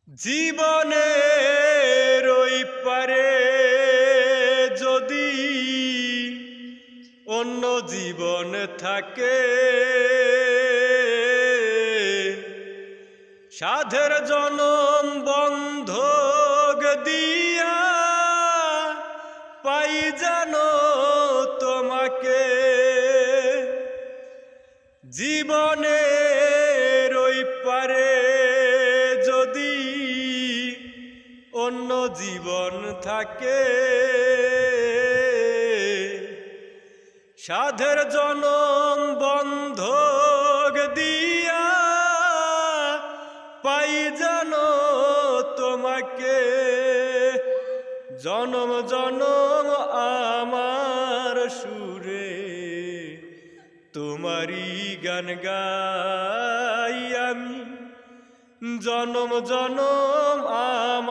জীবনের ওই পারে যদি অন্য জীবন থাকে, সাধের জনম বন্ধক দিয়া পাই জানো তোমাকে। জীবনের ওই পারে যদি অন্য জীবন থাকে, সাধের জনম বন্ধক দিয়া পাই জানো তোমাকে। জনম জনম আমার সুরে তোমারই গান গাই আমি, জনম জনম